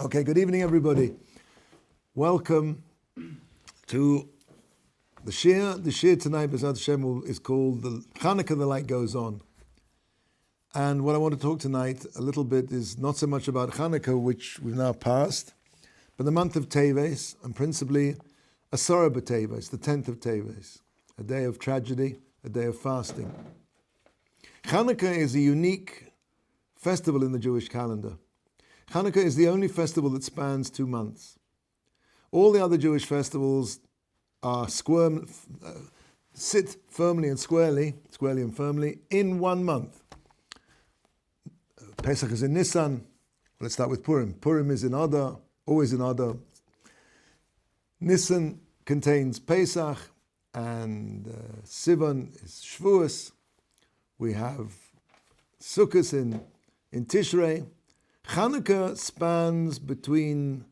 Okay, good evening, everybody. Welcome to the Shir. The Shir tonight, B'ezrat Hashem, is called the Hanukkah, the Light Goes On. And what I want to talk tonight a little bit is not so much about Hanukkah, which we've now passed, but the month of Tevet, and principally Asara B'Teves, the 10th of Teves, a day of tragedy, a day of fasting. Hanukkah is a unique festival in the Jewish calendar. Hanukkah is the only festival that spans 2 months. All the other Jewish festivals are sit firmly and squarely and firmly in 1 month. Pesach is in Nisan. Let's start with Purim. Purim is in Adar, always in Adar. Nisan contains Pesach, and Sivan is Shavuos. We have Sukkot in Tishrei. Chanukah spans between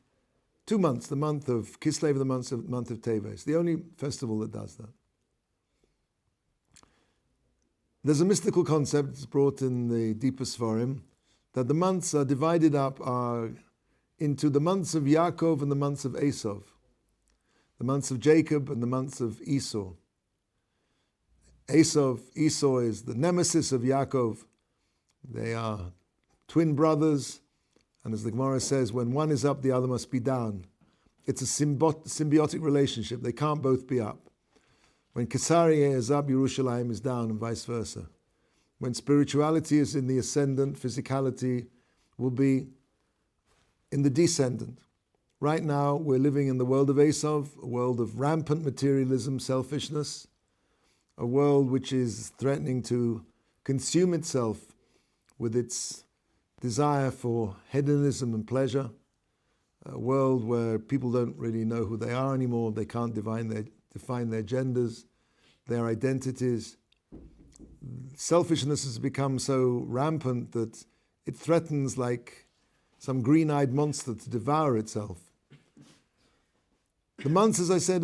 2 months, the month of Kislev and the month of Tevet. It's the only festival that does that. There's a mystical concept that's brought in the deeper Sfarim, that the months are divided up into the months of Yaakov and the months of Esau, the months of Jacob and the months of Esau. Esau is the nemesis of Yaakov. They are twin brothers, and as the Gemara says, when one is up, the other must be down. It's a symbiotic relationship. They can't both be up. When Kesaria is up, Yerushalayim is down, and vice versa. When spirituality is in the ascendant, physicality will be in the descendant. Right now, we're living in the world of Esau, a world of rampant materialism, selfishness, a world which is threatening to consume itself with its desire for hedonism and pleasure, a world where people don't really know who they are anymore, they can't define their genders, their identities. Selfishness has become so rampant that it threatens like some green-eyed monster to devour itself. The months, as I said,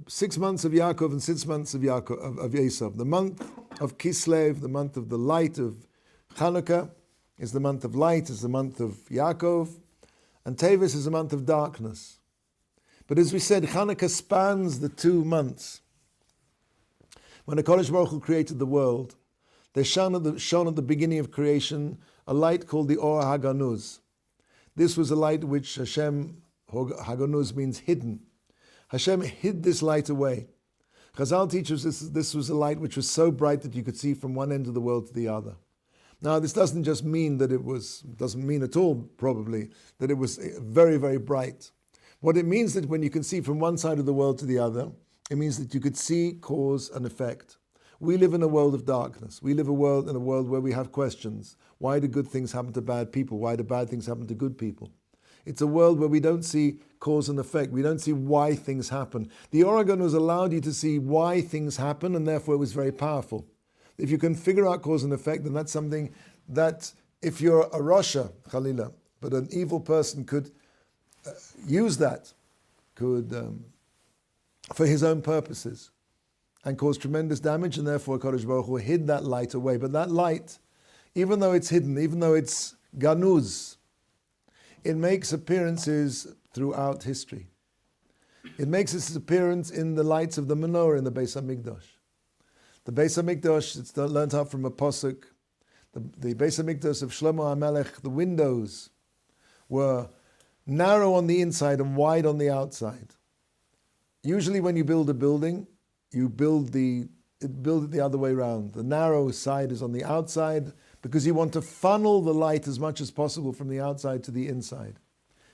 6 months of Yaakov and 6 months of Esau. The month of Kislev, the month of the light of Chanukah, is the month of light, is the month of Yaakov, and Teves is the month of darkness. But as we said, Hanukkah spans the 2 months. When the Kodesh Baruch Hu created the world, there shone at the beginning of creation a light called the Or HaGanuz. This was a light which Hashem, HaGanuz means hidden. Hashem hid this light away. Chazal teaches this was a light which was so bright that you could see from one end of the world to the other. Now, this doesn't just mean that doesn't mean at all, probably, that it was very, very bright. What it means that when you can see from one side of the world to the other, it means that you could see cause and effect. We live in a world of darkness. We live in a world where we have questions. Why do good things happen to bad people? Why do bad things happen to good people? It's a world where we don't see cause and effect. We don't see why things happen. The Oregon was allowed you to see why things happen, and therefore it was very powerful. If you can figure out cause and effect, then that's something that if you're a Rasha, Khalila, but an evil person could use that, for his own purposes, and cause tremendous damage, and therefore Kodesh Baruch Hu hid that light away. But that light, even though it's hidden, even though it's ganuz, it makes appearances throughout history. It makes its appearance in the lights of the menorah in the Beis HaMikdash. The Beis HaMikdash, it's learned out from a posuk. The Beis HaMikdash of Shlomo HaMelech, the windows were narrow on the inside and wide on the outside. Usually when you build a building, you build it the other way around. The narrow side is on the outside because you want to funnel the light as much as possible from the outside to the inside.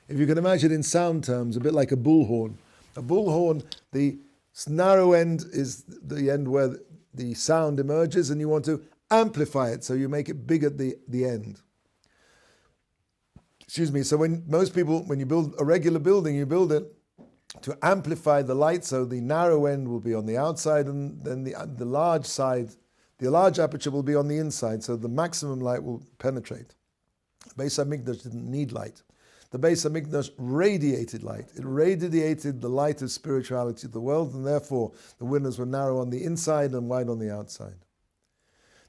If you can imagine in sound terms, a bit like a bullhorn. A bullhorn, the narrow end is the end where the sound emerges, and you want to amplify it, so you make it big at the end. So when you build a regular building, you build it to amplify the light, so the narrow end will be on the outside, and then the large aperture will be on the inside, so the maximum light will penetrate. Beis HaMikdash didn't need light. The Beis HaMikdash radiated light. It radiated the light of spirituality of the world, and therefore the windows were narrow on the inside and wide on the outside.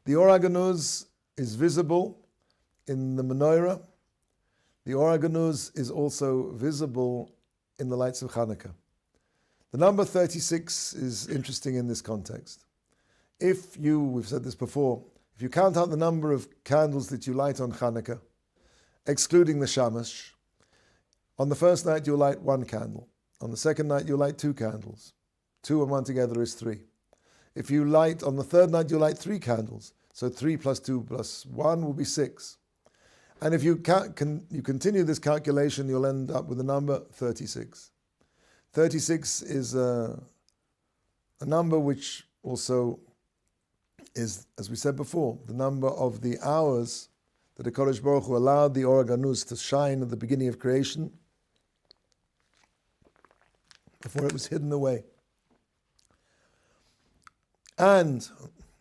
The Or HaGanuz is visible in the menorah. the Or HaGanuz is also visible in the lights of Hanukkah. The number 36 is interesting in this context. We've said this before, if you count out the number of candles that you light on Hanukkah, excluding the shamash, on the first night you'll light 1 candle. On the second night you'll light 2 candles. 2 and 1 together is 3. If you light, on the third night you'll light 3 candles. So 3 plus 2 plus 1 will be 6. And if you continue this calculation, you'll end up with the number 36. 36 is a number which also is, as we said before, the number of the hours that the Kodesh Baruch Hu allowed the Or HaGanuz to shine at the beginning of creation before it was hidden away. And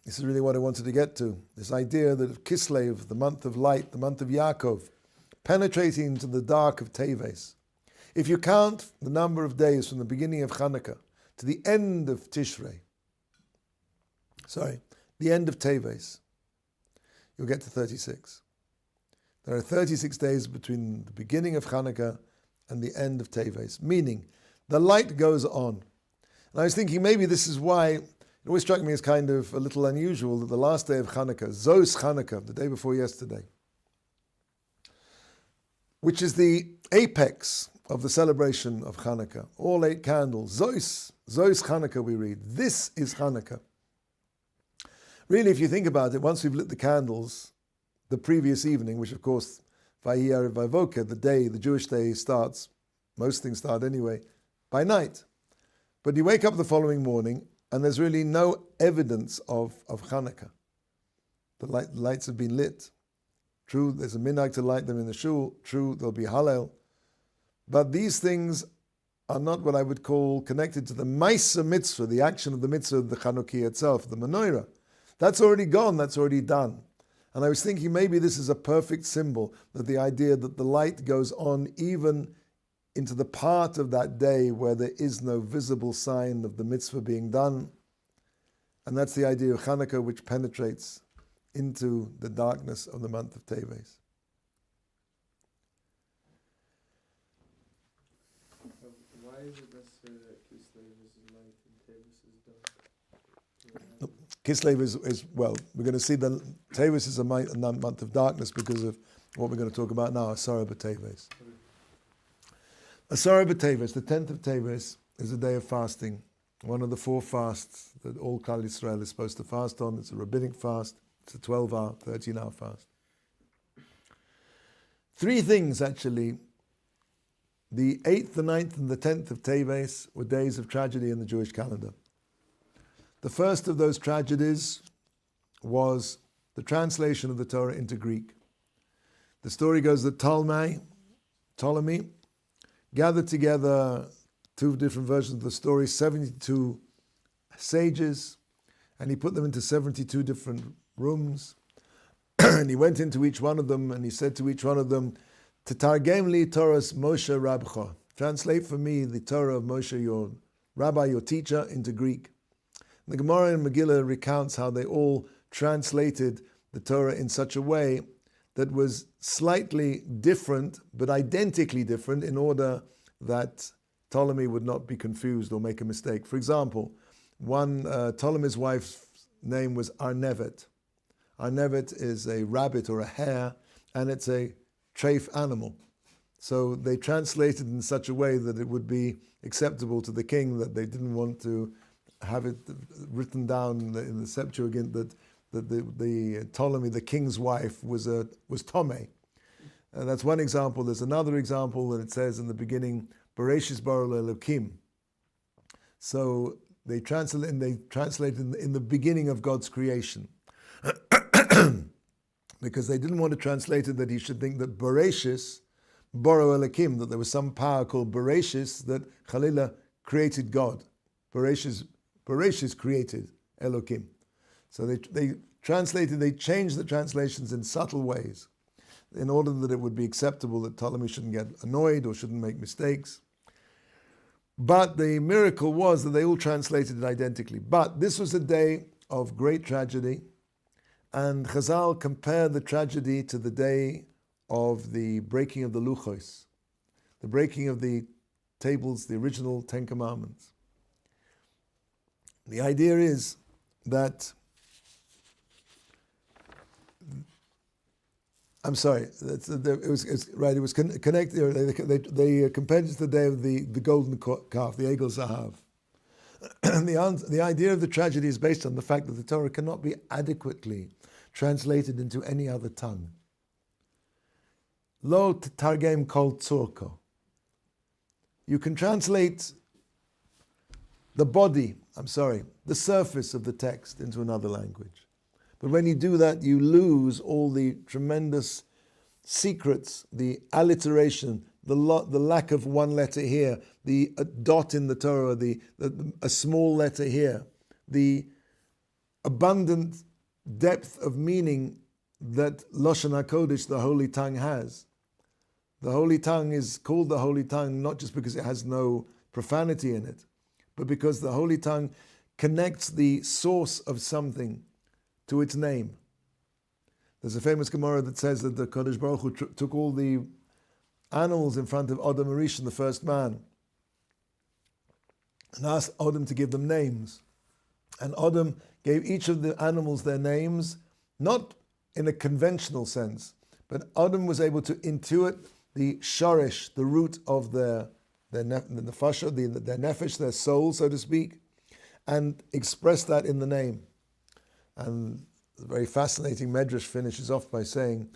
this is really what I wanted to get to, this idea that of Kislev, the month of light, the month of Yaakov, penetrating into the dark of Teves. If you count the number of days from the beginning of Hanukkah to the end of Tishrei, the end of Teves, you'll get to 36. There are 36 days between the beginning of Hanukkah and the end of Teves, meaning the light goes on. And I was thinking maybe this is why it always struck me as kind of a little unusual that the last day of Hanukkah, Zos Hanukkah, the day before yesterday, which is the apex of the celebration of Hanukkah, all 8 candles, Zos Hanukkah we read, this is Hanukkah. Really, if you think about it, once we've lit the candles, the previous evening, which of course, Vayi Erev Vayvoker, the Jewish day starts, most things start anyway, by night. But you wake up the following morning, and there's really no evidence of Hanukkah. The lights have been lit. True, there's a minhag to light them in the shul. True, there'll be Hallel. But these things are not what I would call connected to the Maisa mitzvah, the action of the mitzvah of the Chanukah itself, the menorah. That's already gone, that's already done. And I was thinking maybe this is a perfect symbol, that the idea that the light goes on even into the part of that day where there is no visible sign of the mitzvah being done. And that's the idea of Hanukkah, which penetrates into the darkness of the month of Teves. Why is it necessary that Kislev is light and Teves is dark? Kislev is, well, we're going to see that Teves is a month of darkness because of what we're going to talk about now, Asara B'Teves. Asara B'Teves, the 10th of Teves, is a day of fasting. One of the 4 fasts that all Klal Yisrael is supposed to fast on. It's a rabbinic fast. It's a 12-hour, 13-hour fast. 3 things, actually. The 8th, the 9th, and the 10th of Teves were days of tragedy in the Jewish calendar. The first of those tragedies was the translation of the Torah into Greek. The story goes that Ptolemy, gathered together 2 different versions of the story, 72 sages, and he put them into 72 different rooms. And he went into each one of them and he said to each one of them, Tetargem li Torahs Moshe Rabcha, translate for me the Torah of Moshe, your rabbi, your teacher, into Greek. The Gemara in Megillah recounts how they all translated the Torah in such a way that was slightly different, but identically different, in order that Ptolemy would not be confused or make a mistake. For example, Ptolemy's wife's name was Arnevet. Arnevet is a rabbit or a hare, and it's a treif animal. So they translated in such a way that it would be acceptable to the king, that they didn't want to have it written down in the Septuagint that the Ptolemy, the king's wife, was Tomei. That's one example. There's another example that it says in the beginning, Bereshis bara Elokim. So they translate in the beginning of God's creation. Because they didn't want to translate it that he should think that Bereshis, bara Elokim, that there was some power called Bereshis that Chalila created God. Bereshis created Elokim. So they changed the translations in subtle ways in order that it would be acceptable, that Ptolemy shouldn't get annoyed or shouldn't make mistakes. But the miracle was that they all translated it identically. But this was a day of great tragedy, and Chazal compared the tragedy to the day of the breaking of the luchos, the breaking of the tables, the original 10 Commandments. The idea is that, I'm sorry, it was connected, they compared it to the day of the golden calf, the Egel Zahav. The idea of the tragedy is based on the fact that the Torah cannot be adequately translated into any other tongue. Lo targem kol tzorko. You can translate the surface of the text into another language. But when you do that, you lose all the tremendous secrets, the alliteration, the lack of one letter here, the dot in the Torah, a small letter here, the abundant depth of meaning that Lashon HaKodesh, the Holy Tongue, has. The Holy Tongue is called the Holy Tongue not just because it has no profanity in it, but because the Holy Tongue connects the source of something to its name. There's a famous Gemara that says that the Kodesh Baruch Hu took all the animals in front of Edom Rishon, the first man, and asked Edom to give them names. And Edom gave each of the animals their names, not in a conventional sense, but Edom was able to intuit the shorish, the root of their nefesh, their soul, so to speak, and express that in the name. And the very fascinating Medrash finishes off by saying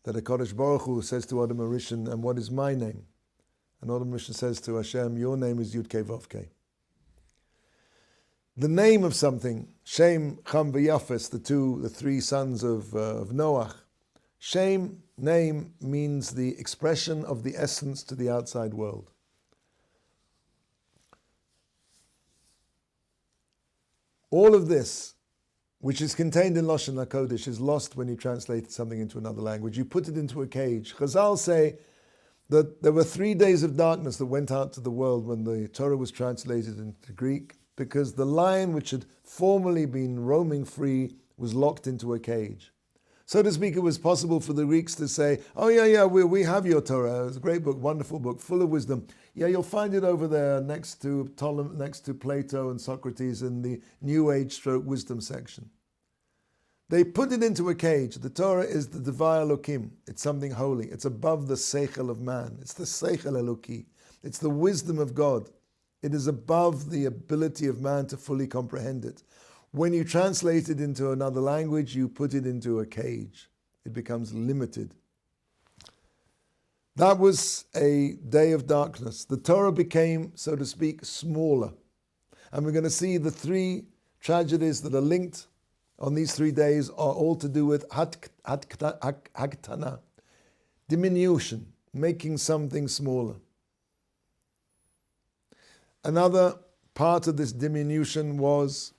that a Kodesh Baruch Hu says to Adam Rishon, and what is my name? And Adam Rishon says to Hashem, your name is Yud Kei Vav Kei. The name of something, Shem, Cham, v'Yafes, the three sons of Noach. Shem, name, means the expression of the essence to the outside world. All of this, which is contained in Lashon HaKodesh, is lost when you translate something into another language. You put it into a cage. Chazal say that there were 3 days of darkness that went out to the world when the Torah was translated into Greek, because the lion which had formerly been roaming free was locked into a cage. So to speak, it was possible for the Greeks to say, oh yeah, we have your Torah. It's a great book, wonderful book, full of wisdom. Yeah, you'll find it over there next to Plato and Socrates in the New Age / wisdom section. They put it into a cage. The Torah is the Devai Elokim. It's something holy. It's above the Seichel of man. It's the Seichel Eloki. It's the wisdom of God. It is above the ability of man to fully comprehend it. When you translate it into another language, you put it into a cage. It becomes limited. That was a day of darkness. The Torah became, so to speak, smaller. And we're going to see the 3 tragedies that are linked on these 3 days are all to do with haktana, diminution, making something smaller. Another part of this diminution was,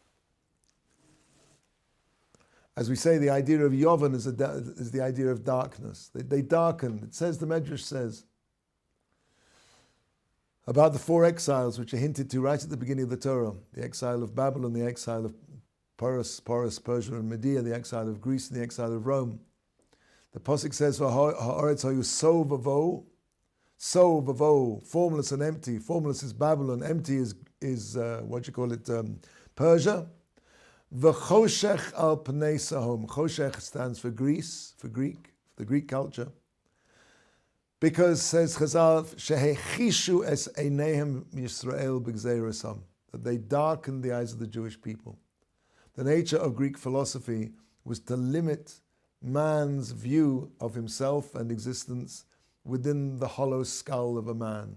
as we say, the idea of Yovan is the idea of darkness. They darkened. It says, the Medrash says, about the 4 exiles which are hinted to right at the beginning of the Torah, the exile of Babylon, the exile of Paris, Persia and Media, the exile of Greece and the exile of Rome. The Pasuk says, Ha'aretz hayu so vavo, formless and empty. Formless is Babylon, empty is Persia. V'choshech al pnei sahom. Choshech stands for Greece, for the Greek culture. Because, says Chazal, shehechishu es einehem Yisrael b'gzeirasam, that they darkened the eyes of the Jewish people. The nature of Greek philosophy was to limit man's view of himself and existence within the hollow skull of a man.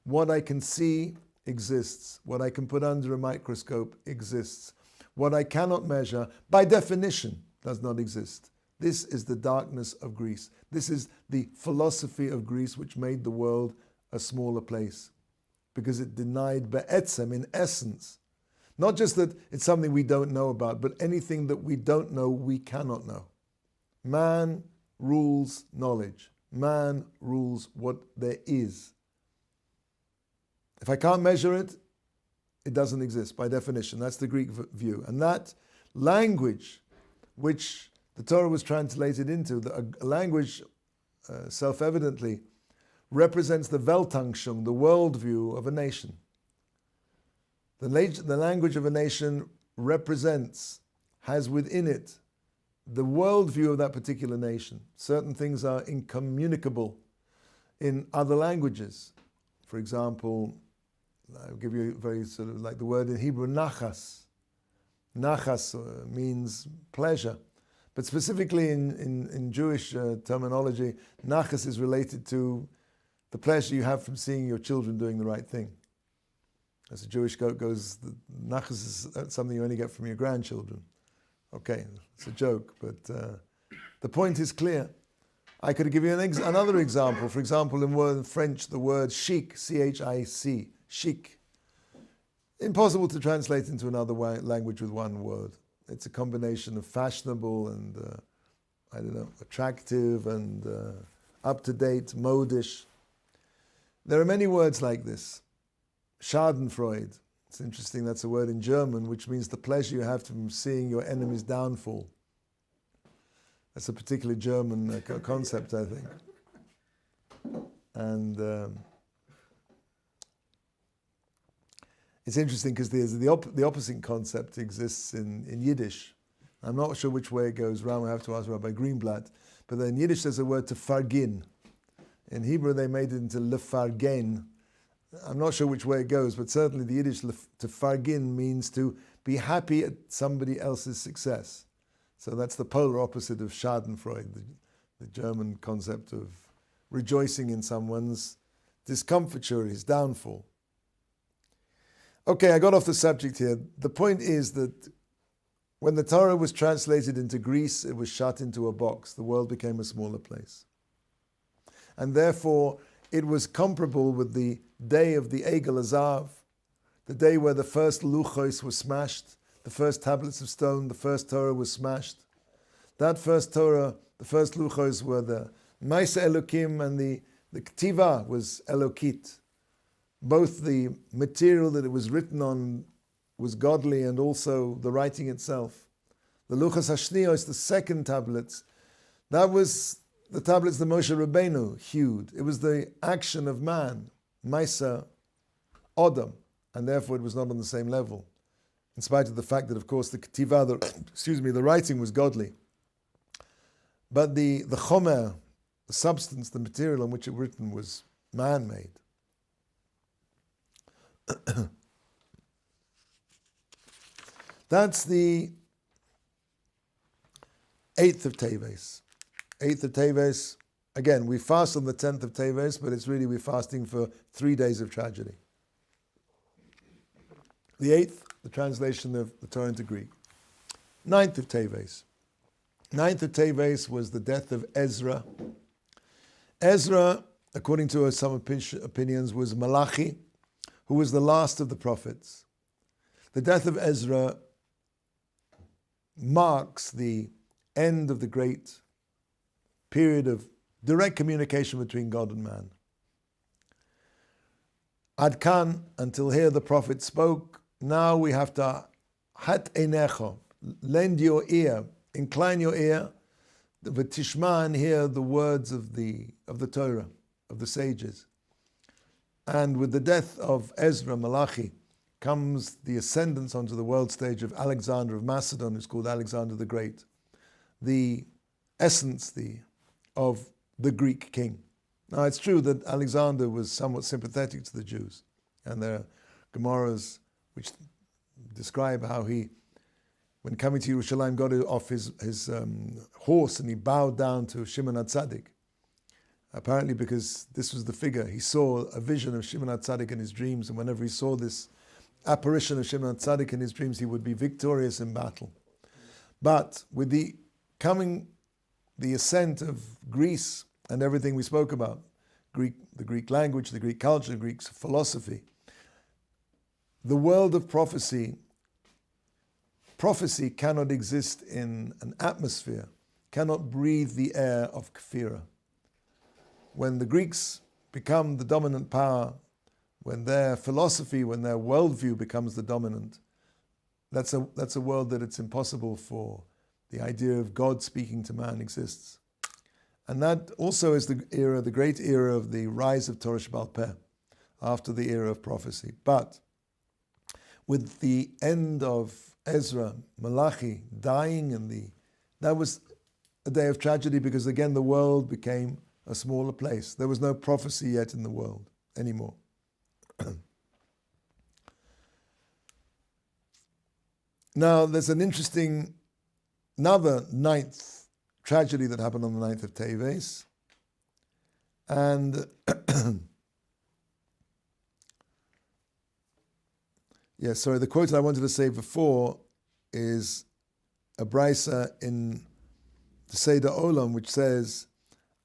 What I can see exists. What I can put under a microscope exists. What I cannot measure, by definition, does not exist. This is the darkness of Greece. This is the philosophy of Greece which made the world a smaller place. Because it denied be'etzem, in essence. Not just that it's something we don't know about, but anything that we don't know, we cannot know. Man rules knowledge. Man rules what there is. If I can't measure it, it doesn't exist by definition. That's the Greek view. And that language which the Torah was translated into, a language self-evidently, represents the Weltanschauung, the worldview of a nation. The language of a nation has within it the worldview of that particular nation. Certain things are incommunicable in other languages. For example, I'll give you very sort of like the word in Hebrew, nachas. Nachas means pleasure. But specifically in Jewish terminology, nachas is related to the pleasure you have from seeing your children doing the right thing. As a Jewish goes, nachas is something you only get from your grandchildren. Okay, it's a joke, but the point is clear. I could give you another example. For example, in French, the word chic, C-H-I-C, chic. Impossible to translate into another language with one word. It's a combination of fashionable and, attractive and up-to-date, modish. There are many words like this. Schadenfreude. It's interesting, that's a word in German, which means the pleasure you have from seeing your enemy's downfall. That's a particularly German concept, I think. And it's interesting because the opposite concept exists in Yiddish. I'm not sure which way it goes round. We have to ask Rabbi Greenblatt. But in Yiddish there's a word to fargin. In Hebrew they made it into lefargen. I'm not sure which way it goes, but certainly the Yiddish to fargin means to be happy at somebody else's success. So that's the polar opposite of Schadenfreude, the German concept of rejoicing in someone's discomfiture, his downfall. Okay, I got off the subject here. The point is that when the Torah was translated into Greece, it was shut into a box. The world became a smaller place. And therefore, it was comparable with the day of the Egel Azav, the day where the first luchos were smashed, the first tablets of stone, the first Torah was smashed. That first Torah, the first luchos were the Maisa Elokim, and the Ktiva was Elokit. Both the material that it was written on was godly, and also the writing itself. The Luchas Hashnios, the second tablets, that was the tablets that Moshe Rabbeinu hewed. It was the action of man, Maisa Edom, and therefore it was not on the same level. In spite of the fact that, of course, the Ketiva, the writing was godly. But the Chomer, the substance, the material on which it was written was man-made. That's the 8th of Teves. 8th of Teves, again, we fast on the 10th of Teves, but it's really we're fasting for 3 days of tragedy. The 8th, the translation of the Torah into Greek. 9th of Teves. 9th of Teves was the death of Ezra. Ezra, according to some opinions, was Malachi, who was the last of the prophets. The death of Ezra marks the end of the great period of direct communication between God and man. Ad kan, until here the prophet spoke. Now we have to hat einecho, lend your ear, incline your ear, v'tishma, and hear the words of the Torah, of the sages. And with the death of Ezra, Malachi, comes the ascendance onto the world stage of Alexander of Macedon, who's called Alexander the Great, the essence of the Greek king. Now it's true that Alexander was somewhat sympathetic to the Jews, and there are Gemaras which describe how he, when coming to Yerushalayim, got off his horse and he bowed down to Shimon HaTzadik. Apparently because this was the figure. He saw a vision of Shimon HaTzadik in his dreams, and whenever he saw this apparition of Shimon HaTzadik in his dreams, he would be victorious in battle. But with the ascent of Greece and everything we spoke about, the Greek language, the Greek culture, the Greek philosophy, the world of prophecy cannot exist in an atmosphere, cannot breathe the air of Kfira. When the Greeks become the dominant power, when their philosophy, when their worldview becomes the dominant, that's a world that it's impossible for the idea of God speaking to man exists. And that also is the great era of the rise of Torah Sheba'al Peh, after the era of prophecy. But with the end of Ezra, Malachi dying, that was a day of tragedy, because again the world became a smaller place. There was no prophecy yet in the world anymore. Now there's another ninth tragedy that happened on the 9th of Teves, and the quote that I wanted to say before is a brisa in the Seder Olam, which says,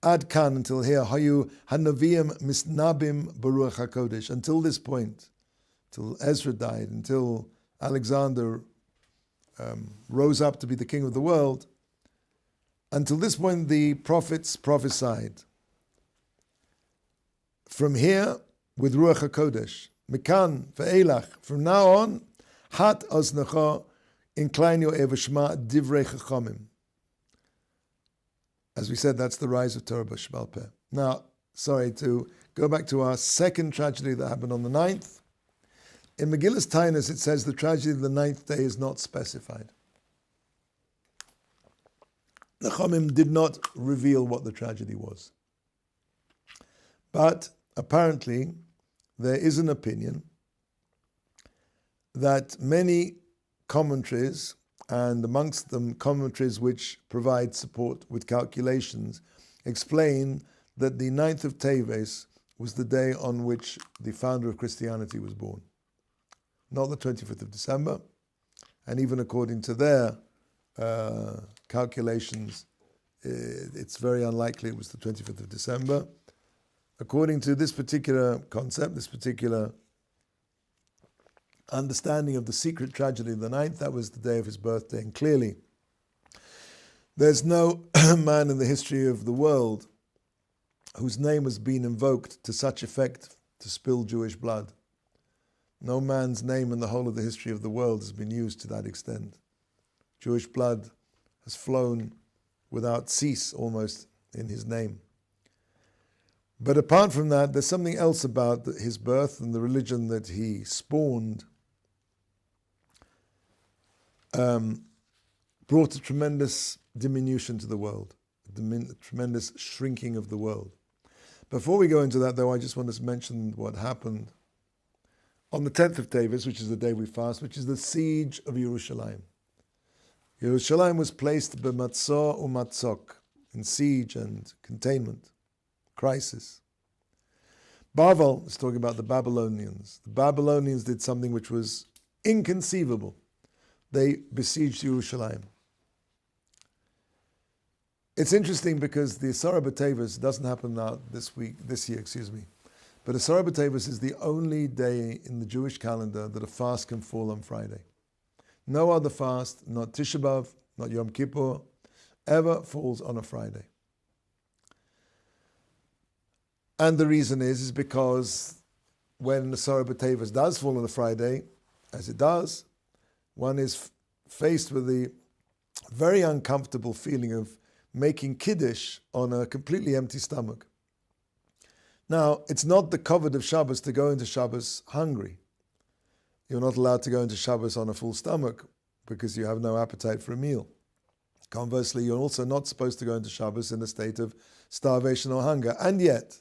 Ad kan, until here, hayu hanaviyim misnabim baruch hakodesh. Until this point, till Ezra died, until Alexander rose up to be the king of the world, until this point the prophets prophesied. From here, with Ruach HaKodesh, Mikan ve'elach, from now on, hat oznecha, incline your ear v'shma divrei chachamim. As we said, that's the rise of Torah Sheba'al Peh. Now, to go back to our second tragedy that happened on the 9th. In Megillus Tainus, it says the tragedy of the 9th day is not specified. The Chachamim did not reveal what the tragedy was. But apparently, there is an opinion that many commentaries, and amongst them commentaries which provide support with calculations, explain that the 9th of Teves was the day on which the founder of Christianity was born. Not the 25th of December, and even according to their calculations, it's very unlikely it was the 25th of December. According to this particular concept, this particular understanding of the secret tragedy of the 9th, that was the day of his birthday. And clearly, there's no man in the history of the world whose name has been invoked to such effect to spill Jewish blood. No man's name in the whole of the history of the world has been used to that extent. Jewish blood has flown without cease almost in his name. But apart from that, there's something else about his birth and the religion that he spawned, brought a tremendous diminution to the world, a tremendous shrinking of the world. Before we go into that, though, I just want to mention what happened on the 10th of Teves, which is the day we fast, which is the siege of Yerushalayim. Yerushalayim was placed b'matzor u'matzok, in siege and containment, crisis. Bavel is talking about the Babylonians. The Babylonians did something which was inconceivable. They besieged Yerushalayim. It's interesting because the Asara B'Teves doesn't happen now this year, but Asara B'Teves is the only day in the Jewish calendar that a fast can fall on Friday. No other fast, not Tisha B'Av, not Yom Kippur, ever falls on a Friday. And the reason is because when Asara B'Teves does fall on a Friday, as it does, one is faced with the very uncomfortable feeling of making Kiddush on a completely empty stomach. Now, it's not the covet of Shabbos to go into Shabbos hungry. You're not allowed to go into Shabbos on a full stomach because you have no appetite for a meal. Conversely, you're also not supposed to go into Shabbos in a state of starvation or hunger. And yet,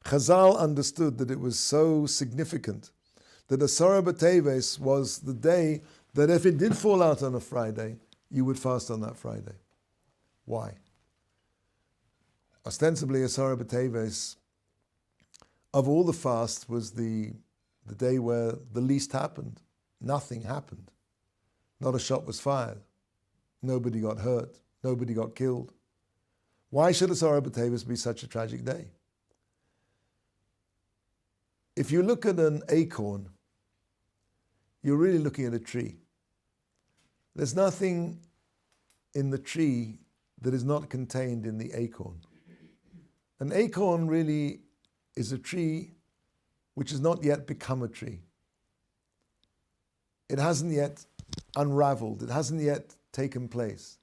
Chazal understood that it was so significant that Asara B'Teves was the day that if it did fall out on a Friday, you would fast on that Friday. Why? Ostensibly, Asara B'Teves, of all the fasts, was the day where the least happened. Nothing happened. Not a shot was fired. Nobody got hurt. Nobody got killed. Why should Asara B'Teves be such a tragic day? If you look at an acorn, you're really looking at a tree. There's nothing in the tree that is not contained in the acorn. An acorn really is a tree which has not yet become a tree. It hasn't yet unraveled. It hasn't yet taken place.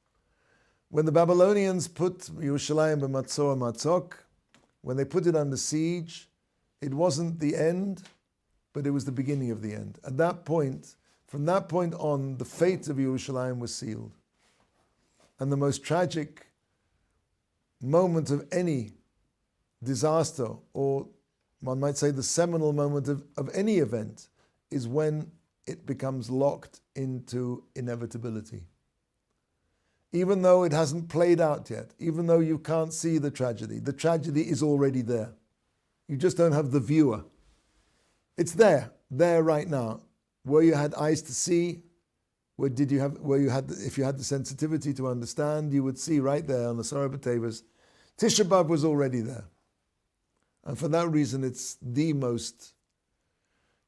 When the Babylonians put Yerushalayim b'matzor matzok, when they put it under siege, it wasn't the end, but it was the beginning of the end. At that point, from that point on, the fate of Yerushalayim was sealed. And the most tragic moment of any disaster, or one might say the seminal moment of any event, is when it becomes locked into inevitability. Even though it hasn't played out yet, even though you can't see the tragedy is already there. You just don't have the viewer. It's there right now. Where you had eyes to see, if you had the sensitivity to understand, you would see right there on the Sorah B'Tevis, Tisha B'Av was already there. And for that reason, it's the most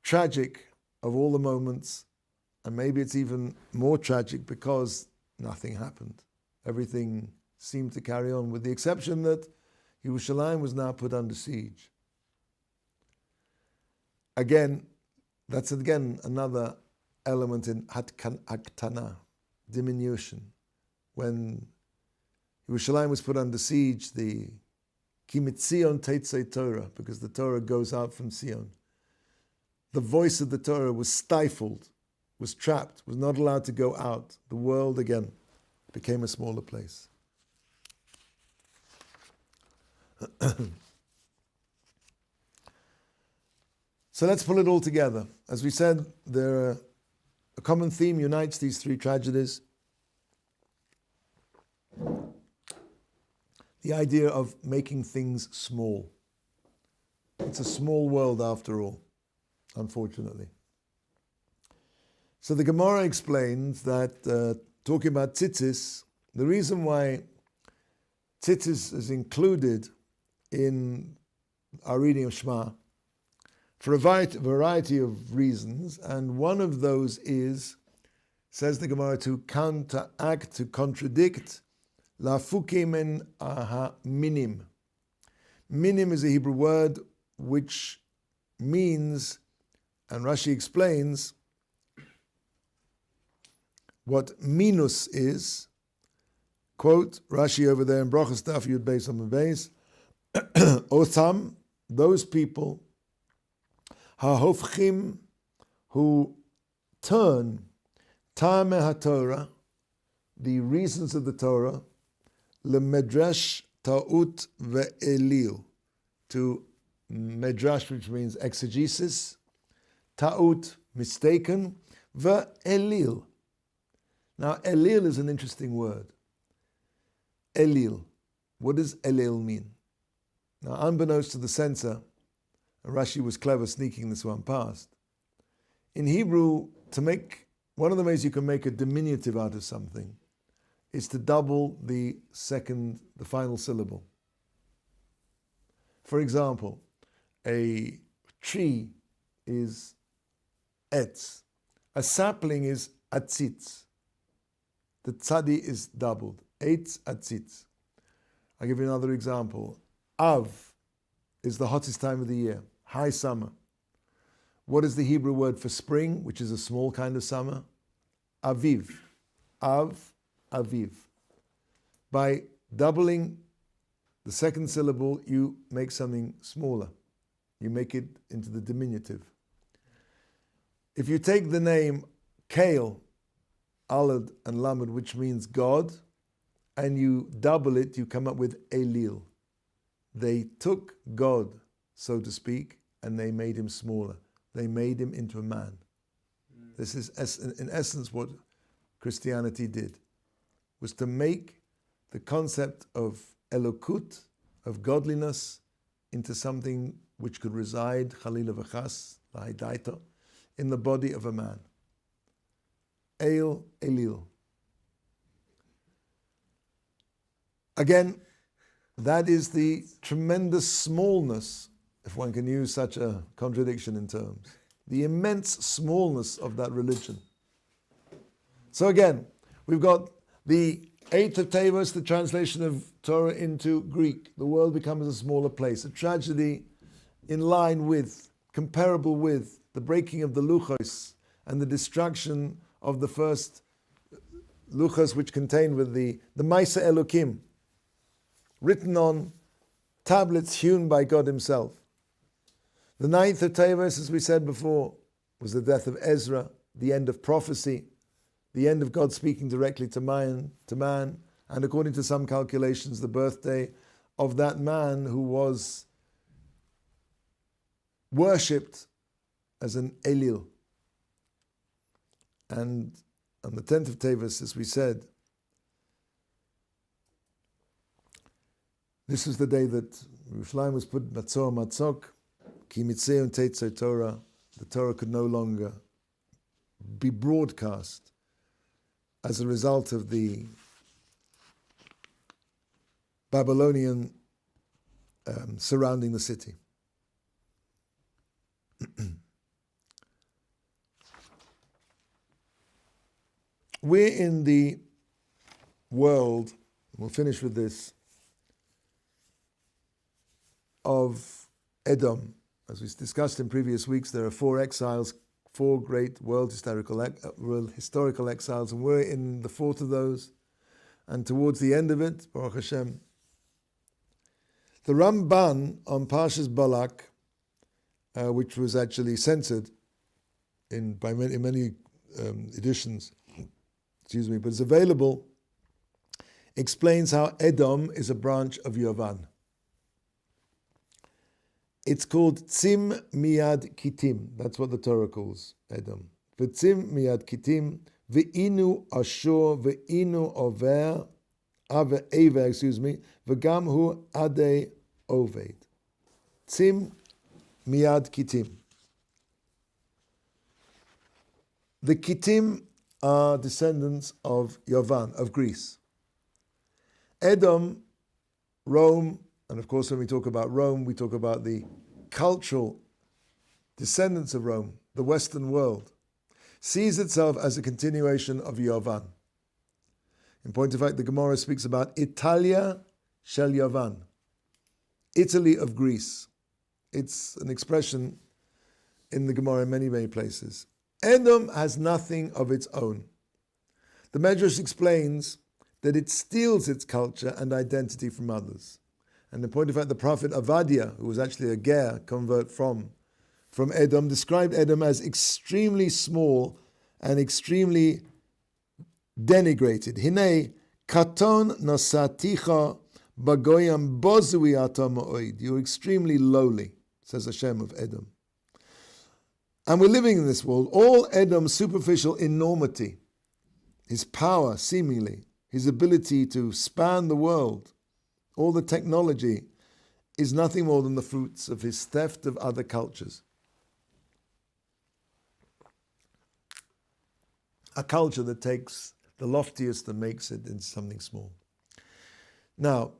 tragic of all the moments, and maybe it's even more tragic because nothing happened. Everything seemed to carry on, with the exception that Yerushalayim was now put under siege. Again, that's another element in Haktana, diminution. When Yerushalayim was put under siege, the Kimitzion Teitzei Torah, because the Torah goes out from Zion. The voice of the Torah was stifled, was trapped, was not allowed to go out. The world again became a smaller place. So let's pull it all together. As we said, a common theme unites these three tragedies. The idea of making things small. It's a small world after all, unfortunately. So the Gemara explains that, talking about tzitzis, the reason why tzitzis is included in our reading of Shema, for a variety of reasons, and one of those is, says the Gemara, to counteract, to contradict, la fukim en aha minim. Minim is a Hebrew word which means, and Rashi explains, what minus is. Quote, Rashi over there in Brachas Daf Yud Beis Amud Beis, Otam, those people, ha'hofchim, who turn Ta'ameh HaTorah, the reasons of the Torah, lemedrash ta'ut ve'elil, to medrash, which means exegesis, ta'ut, mistaken, ve'elil. Now, elil is an interesting word. Elil. What does elil mean? Now, unbeknownst to the censor, Rashi was clever sneaking this one past. In Hebrew, one of the ways you can make a diminutive out of something is to double the final syllable. For example, a tree is etz. A sapling is atzitz. The tzadi is doubled. Eitz atzitz. I'll give you another example. Av is the hottest time of the year, high summer. What is the Hebrew word for spring, which is a small kind of summer? Aviv. Av, aviv. By doubling the second syllable, you make something smaller. You make it into the diminutive. If you take the name Kale, Alad and Lamed, which means God, and you double it, you come up with Elil. They took God, so to speak, and they made him smaller. They made him into a man. This is, in essence, what Christianity did, was to make the concept of Elokut, of godliness, into something which could reside, Chalila v'chas, l'haidaita, in the body of a man. El, Elil. Again, that is the tremendous smallness, if one can use such a contradiction in terms, the immense smallness of that religion. So again, we've got the 8th of Tevet, the translation of Torah into Greek. The world becomes a smaller place. A tragedy in line with, comparable with, the breaking of the Luchos and the destruction of the first luchas which contain with the Maisa Elokim, written on tablets hewn by God himself. The 9th of Tevet, as we said before, was the death of Ezra, the end of prophecy, the end of God speaking directly to man, and according to some calculations, the birthday of that man who was worshipped as an Elil. And on the 10th of Tevet, as we said, this was the day that Yerushalayim was put Matzor Matzok, Ki Mitzeon Teitzer Torah. The Torah could no longer be broadcast as a result of the Babylonian surrounding the city. We're in the world, we'll finish with this, of Edom. As we discussed in previous weeks, there are 4 exiles, 4 great world historical exiles, and we're in the 4th of those. And towards the end of it, Baruch Hashem, the Ramban on Parshas Balak, which was actually censored in many editions, but it's available, explains how Edom is a branch of Yavan. It's called Tzim Miyad Kitim. That's what the Torah calls Edom. V'tzim Miyad Kitim, v'inu Ashur, v'inu Over, v'gam hu Adei Oved. Tzim Miyad Kitim. The Kitim are descendants of Yavan, of Greece. Edom, Rome, and of course when we talk about Rome, we talk about the cultural descendants of Rome, the Western world, sees itself as a continuation of Yavan. In point of fact, the Gemara speaks about Italia shel Yavan, Italy of Greece. It's an expression in the Gemara in many, many places. Edom has nothing of its own. The Medrash explains that it steals its culture and identity from others. And in point of fact, the prophet Avadia, who was actually a ger, convert from Edom, described Edom as extremely small and extremely denigrated. Hine katon nosaticha bagoyam bozui atam oid. You're extremely lowly, says Hashem of Edom. And we're living in this world. All Edom's superficial enormity, his power, seemingly, his ability to span the world, all the technology, is nothing more than the fruits of his theft of other cultures. A culture that takes the loftiest and makes it into something small. Now,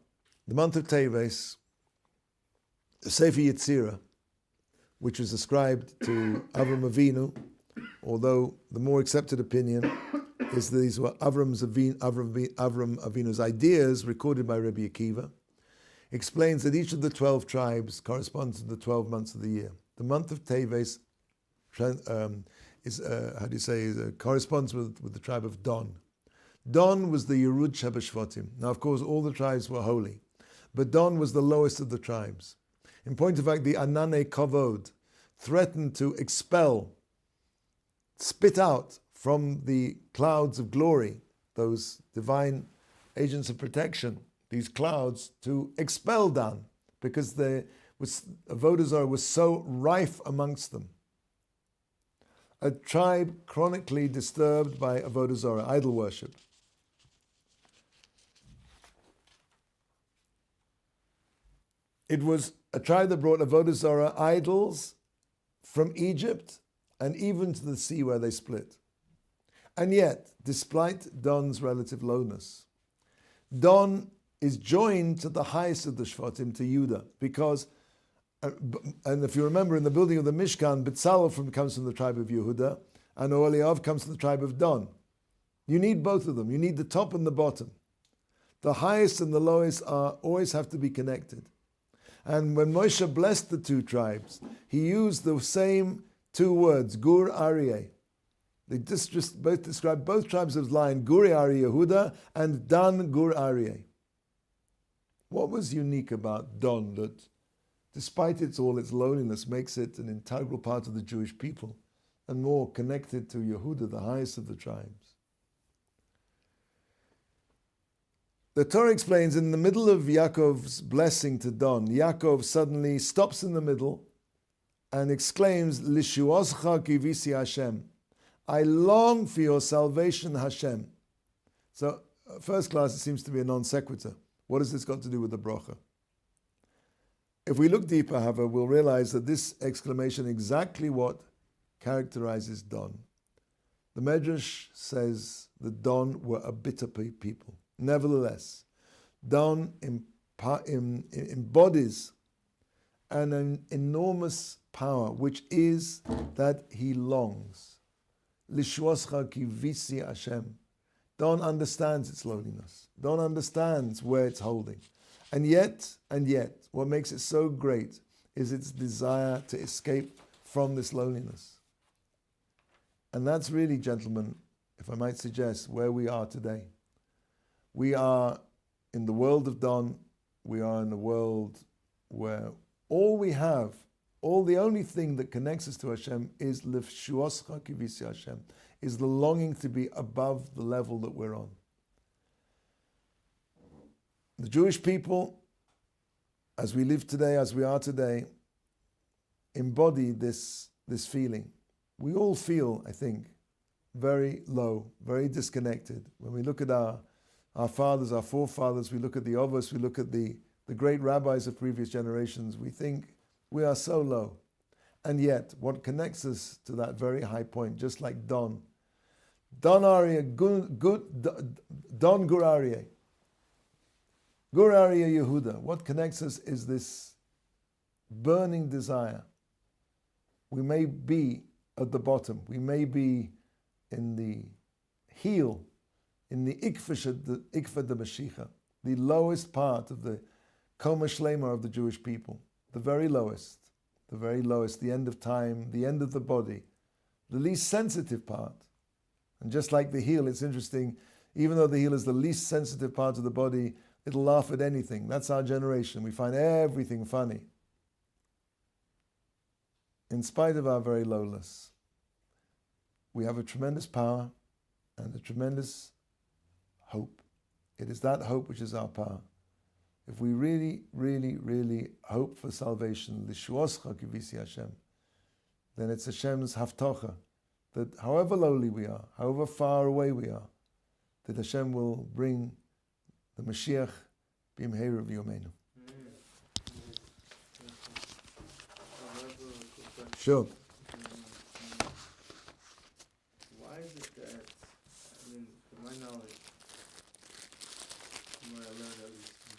the month of Teves, the Sefer Yetzirah, which was ascribed to Avram Avinu, although the more accepted opinion is that these were Avram Avinu's ideas recorded by Rabbi Yaakov, explains that each of the 12 tribes corresponds to the 12 months of the year. The month of Teves corresponds with the tribe of Don. Don was the Yerud Shebashvatim. Now, of course, all the tribes were holy, but Don was the lowest of the tribes. In point of fact, the Anane Kavod threatened to spit out from the clouds of glory, those divine agents of protection, these clouds, to expel Dan, because Avodah Zarah was so rife amongst them. A tribe chronically disturbed by Avodah Zarah, idol worship. It was a tribe that brought Avodah Zarah idols from Egypt and even to the sea where they split. And yet, despite Don's relative lowness, Don is joined to the highest of the Shvatim, to Judah, because, and if you remember, in the building of the Mishkan, Betzalel comes from the tribe of Yehuda, and Oholiav comes from the tribe of Don. You need both of them. You need the top and the bottom. The highest and the lowest always have to be connected. And when Moshe blessed the two tribes, he used the same two words, Gur Aryeh. They just both describe both tribes as lion, Gur Ari Yehuda and Dan Gur Aryeh. What was unique about Dan that, despite all its loneliness, makes it an integral part of the Jewish people and more connected to Yehuda, the highest of the tribes? The Torah explains in the middle of Yaakov's blessing to Dan, Yaakov suddenly stops in the middle and exclaims, Lishuoscha kivisi Hashem. I long for your salvation, Hashem. So, first class, it seems to be a non sequitur. What has this got to do with the bracha? If we look deeper, however, we'll realize that this exclamation is exactly what characterizes Dan. The Medrash says that Dan were a bitter people. Nevertheless, Dan embodies an enormous power, which is that he longs. Lishwascha kivisi Hashem. Dan understands its loneliness. Dan understands where it's holding. And yet, what makes it so great is its desire to escape from this loneliness. And that's really, gentlemen, if I might suggest, where we are today. We are in the world of Dan. We are in a world where all we have, the only thing that connects us to Hashem is Lifshuoscha kivisi Hashem, is the longing to be above the level that we're on. The Jewish people, as we live today, as we are today, embody this feeling. We all feel, I think, very low, very disconnected. When we look at our fathers, our forefathers, we look at the Avos, we look at the great rabbis of previous generations, we think we are so low. And yet, what connects us to that very high point, just like Dan Aryeh, Dan Gur Aryeh, Gur Aryeh Yehuda, what connects us is this burning desire. We may be at the bottom, we may be in the heel, in the Ikva de Mashiach, the lowest part of the Koma Shlema of the Jewish people, the very lowest, the end of time, the end of the body, the least sensitive part. And just like the heel, it's interesting, even though the heel is the least sensitive part of the body, it'll laugh at anything. That's our generation. We find everything funny. In spite of our very lowness, we have a tremendous power and a tremendous hope. It is that hope which is our power. If we really, really, really hope for salvation, Lishuoscha kivisi Hashem, then it's Hashem's haftocha, that however lowly we are, however far away we are, that Hashem will bring the Mashiach b'imheira v'yomeinu. Sure. Why is it that, I mean, from my knowledge, from what I learned at least in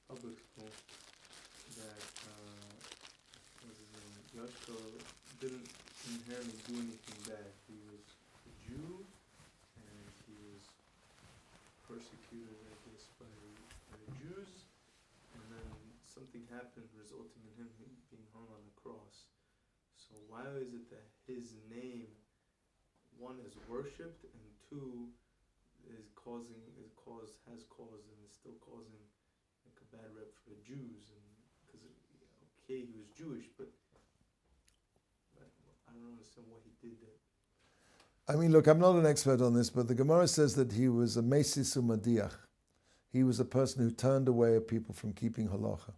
public school, that Yoshko didn't inherently do anything bad. He was a Jew, and he was persecuted, I guess, by the Jews, and then something happened resulting in him being hung on the cross. So why is it that his name, one, is worshipped, and two, has caused and is still causing like a bad rep for the Jews? And because he was Jewish, but I don't understand why he did that. I mean, look, I'm not an expert on this, but the Gemara says that he was a mesis umadiach. He was a person who turned away people from keeping halacha,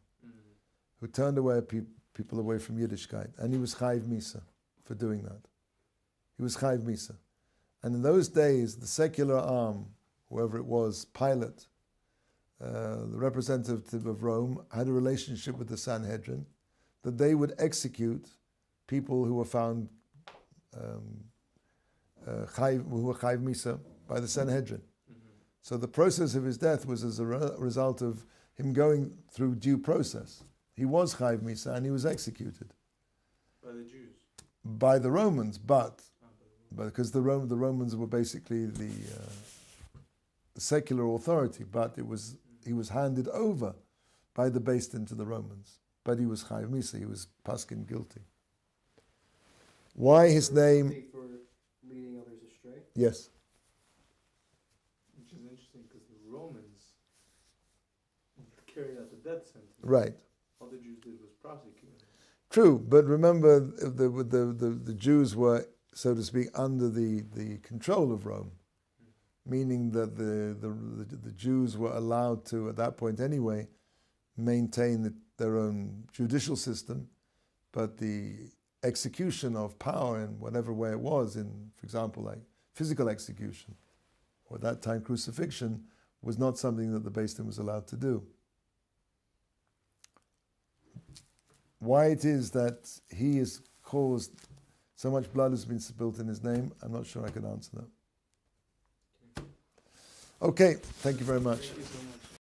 who turned away people away from Yiddishkeit, and he was chayiv misa for doing that. He was chayiv misa. And in those days, the secular arm, whoever it was, Pilate, the representative of Rome, had a relationship with the Sanhedrin, that they would execute people who were found who were chayiv misa by the Sanhedrin. So the process of his death was as a result of him going through due process. He was chayiv misa and he was executed. By the Jews? By the Romans, but because the Romans were basically the secular authority, but he was handed over by the Beis Din to the Romans. But he was chayiv misa, he was paskin guilty. Why his name? For leading others Yes. Which is interesting because the Romans carried out the death sentence. Right. All the Jews did was prosecute them. True, but remember the Jews were, so to speak, under the control of Rome, meaning that the Jews were allowed to, at that point anyway, maintain their own judicial system, but the execution of power in whatever way it was, in, for example, like physical execution, or at that time crucifixion, was not something that the Beis Din was allowed to do. Why it is that he has caused so much blood has been spilled in his name, I'm not sure I can answer that. Okay, thank you very much. Thank you so much.